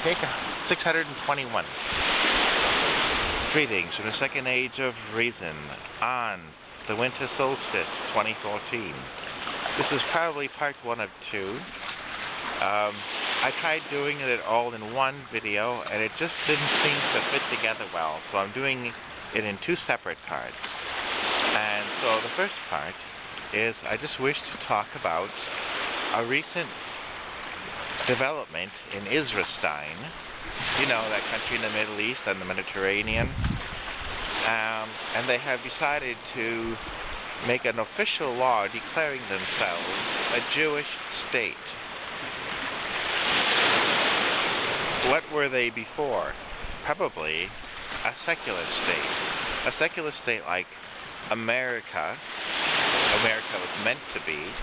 Take 621. Greetings from the Second Age of Reason on the Winter Solstice 2014. This is probably part 1 of 2. I tried doing it all in one video and it just didn't seem to fit together well, so I'm doing it in 2 separate parts. And so the first part is I just wish to talk about a recent development in Israelstein, you know, that country in the Middle East and the Mediterranean, and they have decided to make an official law declaring themselves a Jewish state. What were they before? Probably a secular state. A secular state like America was meant to be,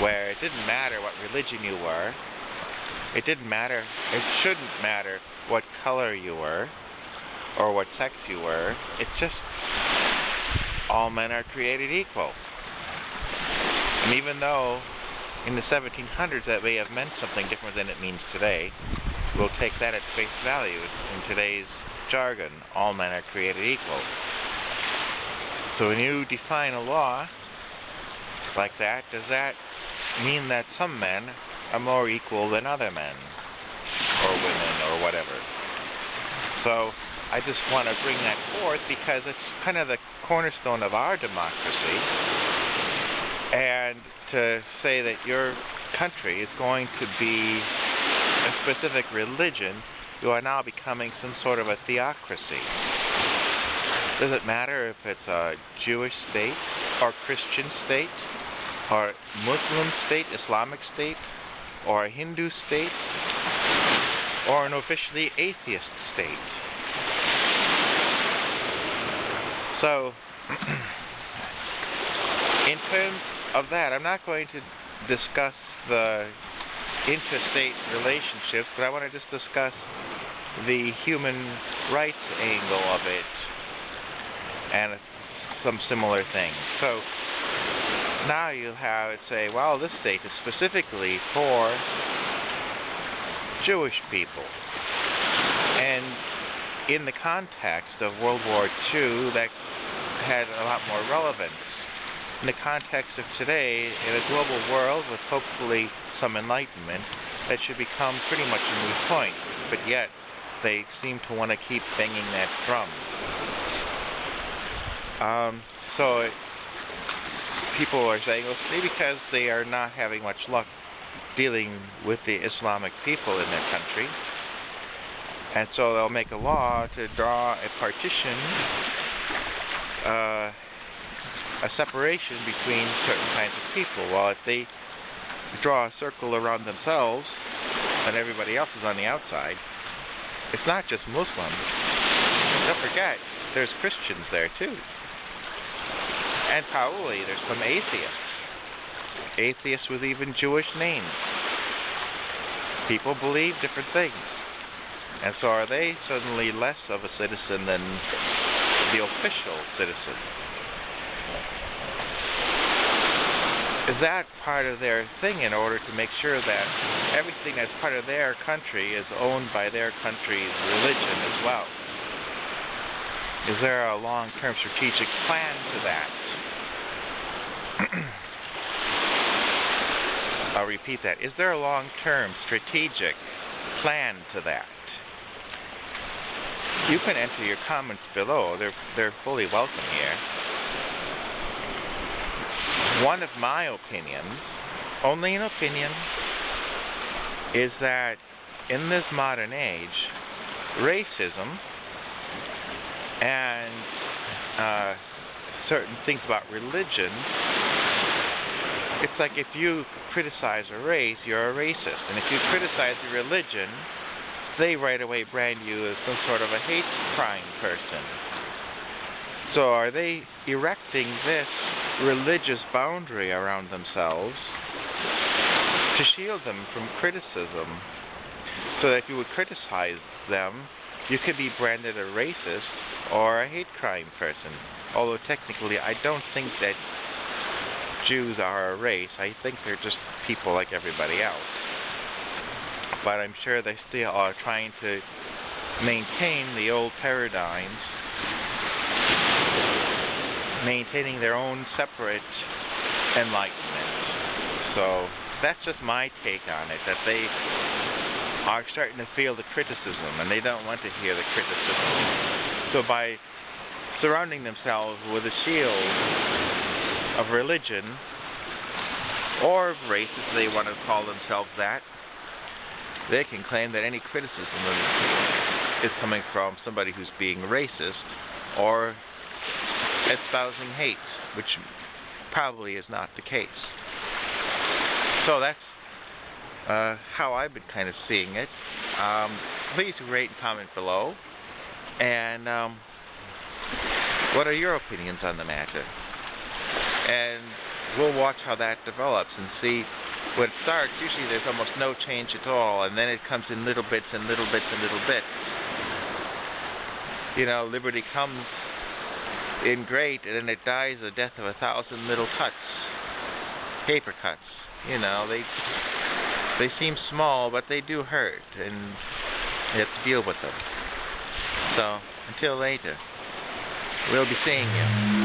where it didn't matter what religion you were, it shouldn't matter what color you were, or what sex you were, it's just all men are created equal. And even though in the 1700s that may have meant something different than it means today, we'll take that at face value in today's jargon, all men are created equal. So when you define a law like that, does that mean that some men are more equal than other men, or women, or whatever? So I just want to bring that forth because it's kind of the cornerstone of our democracy, and to say that your country is going to be a specific religion, you are now becoming some sort of a theocracy. Does it matter if it's a Jewish state, or Christian state, or Muslim state, Islamic state, or a Hindu state, or an officially atheist state? So, in terms of that, I'm not going to discuss the interstate relationships, but I want to just discuss the human rights angle of it and some similar things. So, now you have it say, well, this state is specifically for Jewish people. And in the context of World War II, that had a lot more relevance. In the context of today, in a global world with hopefully some enlightenment, that should become pretty much a moot point. But yet, they seem to want to keep banging that drum. People are saying, well, maybe because they are not having much luck dealing with the Islamic people in their country, and so they'll make a law to draw a partition, a separation between certain kinds of people. Well, if they draw a circle around themselves and everybody else is on the outside, it's not just Muslims. Don't forget, there's Christians there too. And probably there's some atheists. Atheists with even Jewish names. People believe different things. And so are they suddenly less of a citizen than the official citizen? Is that part of their thing in order to make sure that everything that's part of their country is owned by their country's religion as well? Is there a long-term strategic plan to that? I'll repeat that. Is there a long-term strategic plan to that? You can enter your comments below. They're fully welcome here. One of my opinions, only an opinion, is that in this modern age, racism and certain things about religion, it's like if you criticize a race, you're a racist. And if you criticize a religion, they right away brand you as some sort of a hate crime person. So are they erecting this religious boundary around themselves to shield them from criticism, so that if you would criticize them, you could be branded a racist or a hate crime person? Although technically I don't think that Jews are a race. I think they're just people like everybody else. but I'm sure they still are trying to maintain the old paradigms, maintaining their own separate enlightenment. So that's just my take on it, that they are starting to feel the criticism, and they don't want to hear the criticism. So by surrounding themselves with a shield of religion, or of race, if they want to call themselves that, they can claim that any criticism is coming from somebody who's being racist or espousing hate, which probably is not the case. So that's how I've been kind of seeing it. Please rate and comment below. And what are your opinions on the matter? And we'll watch how that develops and see. When it starts, usually there's almost no change at all, and then it comes in little bits and little bits and little bits. You know, liberty comes in great, and then it dies the death of 1,000 little cuts, paper cuts. You know, they seem small, but they do hurt, and you have to deal with them. So, until later, we'll be seeing you.